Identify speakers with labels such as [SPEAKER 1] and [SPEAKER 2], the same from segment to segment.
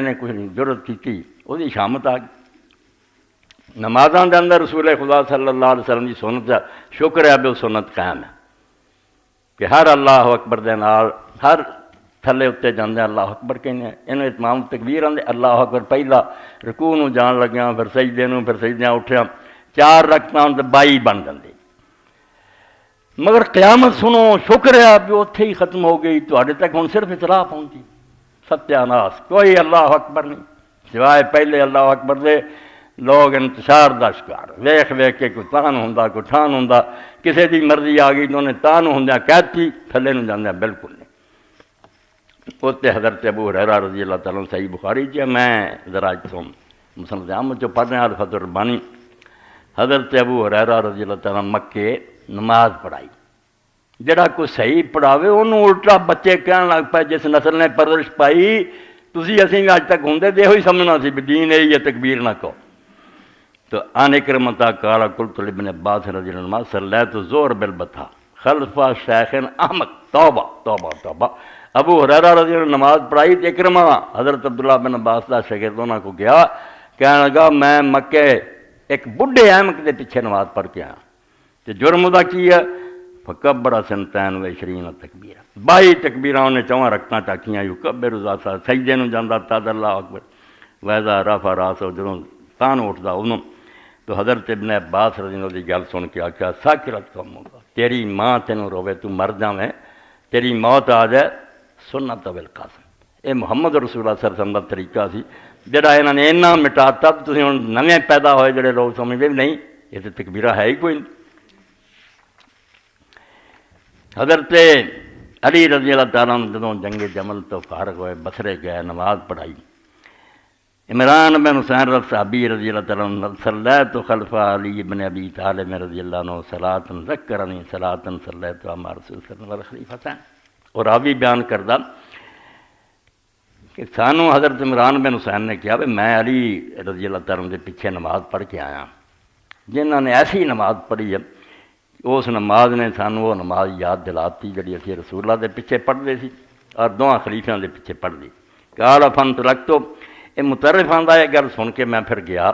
[SPEAKER 1] نے کچھ ضرورت کی وہ شامت آ گئی۔ نمازاں دے اندر رسول خدا صلی اللہ علیہ وسلم کی سنت کا شکر ہے بھی وہ سنت قائم ہے کہ ہر اللہ اکبر دے نال ہر تھلے اتنے جانے اللہ اکبر کہنے انہوں اتمام تکبیر آدھے اللہ اکبر پہلا رکوع نو جان لگیا پھر سجدے نو پھر سجدیاں اٹھیا 4 رکعتاں تے 22 بن جاندے، مگر قیامت سنو شکر ہے بھی اتھے ہی ختم ہو گئی، تواڈے تک ہن صرف اطلاع پہنچی، ستیہ ناس کوئی اللہ اکبر نہیں سوائے پہلے اللہ اکبر دے لوگ انتشار دا شکار ویکھ ویکھ کے کوئی تان ہوندا کوئی ٹھان ہوندا، کسی دی مرضی آ گئی تو انہیں تان ہوندیاں کہتی تھلے نو جاندیاں بالکل نہیں۔ اتنے حضرت ابو ہریرہ رضی اللہ تعالیٰ صحیح بخاری جی میں ذرا تو مسند احمد جو پڑھ رہے ہیں الفت الربانی، حضرت ابو ہریرہ رضی اللہ تعالیٰ مکے نماز پڑھائی، جڑا کوئی صحیح پڑھاوے انہوں الٹا بچے کہن لگ پائے جس نسل نے پرورش پائی تسی اسی بھی اج تک ہوندے دے ہوئی سمجھنا سی بھی دین ہے یہ تکبیر نہ کہو۔ تو ان اکرمتا قال قلت لابن عباس رضی اللہ عنہ صلیت الظہر بالبطحاء خلف شیخ احمد، توبہ توبہ توبہ، ابو ہریرہ رضی اللہ عنہ نماز پڑھائی تو اکرمہ حضرت عبداللہ بن عباس کا شاگرد انہوں کو گیا، کہنے لگا میں مکے ایک بڈھے احمد کے پیچھے نماز پڑھ کے آیا تو جرم دا کی ہے فکبر سنتین و عشرین تکبیر 22 تکبیراں انہیں 4 رکعتاں ٹاکیاں یکبر ذات سجدے نو جاندا تد اللہ اکبر ویذا رفع راسہ جدوں تان اٹھدا انہوں تو حضرت ابن عباس رضی اللہ عنہ کی گل سن کے آخیا ساکرت قوم تیری ماں تینوں روے تو مر جاویں تیری موت آ جائے سنت بالقاسم۔ یہ محمد رسول اللہ صلی اللہ علیہ وسلم کا طریقہ سی جڑا انہوں نے اینا مٹاتا تسی ہن نویں پیدا ہوئے جڑے لوگ سمجھتے نہیں یہ تو تکبیرہ ہے ہی کوئی نہیں۔ حضرت علی رضی اللہ تعالیٰ عنہ جدوں جنگ جمل تو فارغ ہوئے بصرے گئے نماز پڑھائی، عمران بن حسین صحابی رضی اللہ تعالیٰ عنہ صلیت خلف علی بن ابی طالب رضی اللہ عنہ صلاۃ ذکرنی صلاۃ صلیت مع رسول صلی اللہ علیہ وسلم خلیفتین، اور راوی بیان کردہ کہ سانو حضرت عمران بن حسین نے کہا میں علی رضی اللہ تعالیٰ عنہ کے پیچھے نماز پڑھ کے آیا، جنہوں نے ایسی نماز پڑھی ہے اس نماز نے سانو وہ نماز یاد دلاتی جڑی اسی رسول اللہ دے پیچھے پڑھتے سی اور دونوں خلیفیاں دے پیچھے پڑھتی۔ قال فانطلقت، یہ مترف آندا ہے گل سن کے میں پھر گیا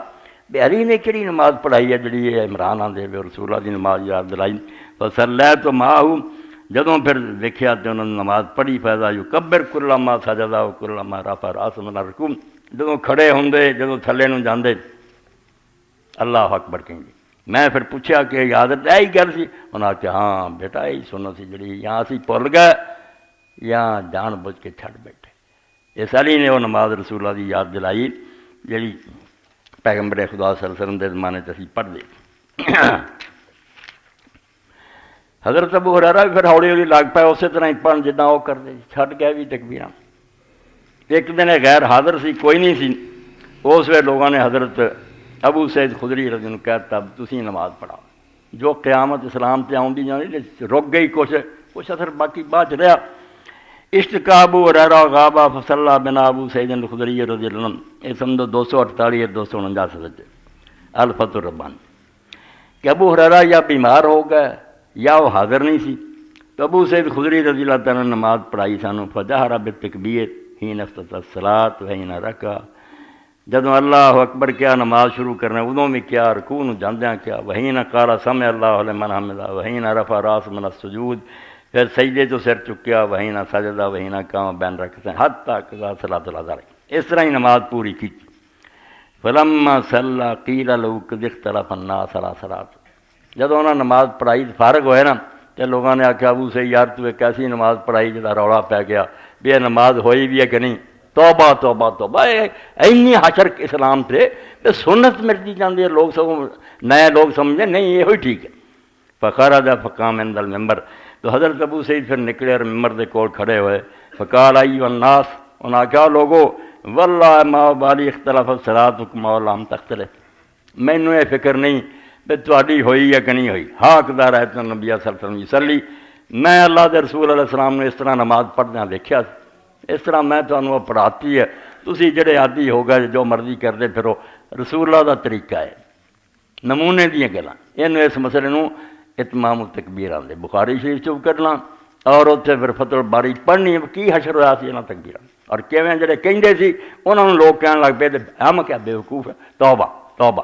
[SPEAKER 1] بھی علی نے کہڑی نماز پڑھائی ہے جڑی یہ عمران آندے رسول اللہ دی نماز یاد دلائی، فصلیت معہ جدوں پھر دیکھیا تو انہوں نے نماز پڑھی فیضا یکبر کلما سجدا و کلما رفع راسہ من الرکوع، جدوں کھڑے ہوندے جدوں تھلے نو جاندے اللہ اکبر کہیں۔ میں پھر پوچھا کہ عادت یہی گل سی، انہوں نے کہا ہاں بیٹا یہی سنت سی جڑی یا اسی بھول گئے یا جان بوجھ کے چھڈ بیٹھے۔ اس علی نے وہ نماز رسول اللہ دی یاد دلائی جڑی پیغمبر خدا صلی اللہ علیہ وسلم دے زمانے تے اسی پڑھ دے۔ حضرت ابو ہریرہ بھی پھر ہولی ہولی لگ پائے اسی طرح ہی پڑھن جداں وہ کرتے چھڈ گئے بھی تکبیراں۔ ایک دن غیر حاضر سی کوئی نہیں سی، اس ویلے لوگوں نے حضرت ابو سعید خدری رضی اللہ عنہ کہتا تسی نماز پڑھاؤ، جو قیامت اسلام تے آؤندی جانی رک گئی کچھ اثر باقی بعد چ رہا۔ اشتقا ابو ہریرہ غابہ فصلی بنا ابو سعید الخدری رضی اللہ عنہ، یہ سمجھو 248 249 سچ الفت الربانی کہ ابو ہریرہ یا بیمار ہو گئے یا وہ حاضر نہیں سی، تو ابو سعید خدری رضی اللہ تعالیٰ نے نماز پڑھائی سانو فجہر بالتکبیر حین افتتح الصلاۃ وحین رکع، جدوں اللہ اکبر کیا نماز شروع کرنا ادوں بھی کیا رکوع نو جاندیاں کیا وحین قال سمع اللہ لمن حمدہ وحین رفع راسہ من السجود، پھر سجدے تو سر چکیا وحین سجدہ وحین قام بین رکعتین حتی قضا صلاۃ العصر، اس طرح ہی نماز پوری کی۔ فلما صلی قیل له قد اختلف الناس علی صلاۃ، جدوں انہوں نے نماز پڑھائی فارغ ہوئے نا تو لوگوں نے آخیا ابو سے یار تو ایک ایسی نماز پڑھائی جدا رولا پی گیا بھی یہ نماز ہوئی بھی ہے کہ نہیں، توبہ توبہ توبہ، اینی حشر اسلام تھے کہ سنت مٹتی جاتی ہے، لوگ سب نئے لوگ سمجھے نہیں یہ ہوئی ٹھیک ہے۔ فخرج فقام عند المنبر، تو حضرت ابو سعید پھر نکلے اور ممبر دے کول کھڑے ہوئے، فقال ایھا الناس، انہوں نے کہا لوگو واللہ ما بالی اختلفت صلاتکم و لم تختلف، مینوں یہ فکر نہیں بھی تہاڈی ہوئی یا کہ نہیں ہوئی، حقدار ہے تو نبی صلی اللہ علیہ وسلم یصلی، میں اللہ دے رسول علیہ السلام نے اس طرح نماز پڑھدیاں دیکھیا، اس طرح میں تمہیں پڑھاتی ہے، تسی جڑے عادی ہو گئے جو مرضی کرتے پھرو، رسول اللہ دا طریقہ ہے، نمونے دیاں گلاں، اینوں اس مسئلے نوں اتمام التکبیر آندے۔ بخاری شریف چ کرنا اور اتنے پھر فتح الباری پڑھنی کی حشر ہوا سی انہاں تکبیراں اور کیویں جڑے کہندے سی انہاں نوں لوگ کہن لگ پے ہم کیا بے وقوف ہے توبہ توبہ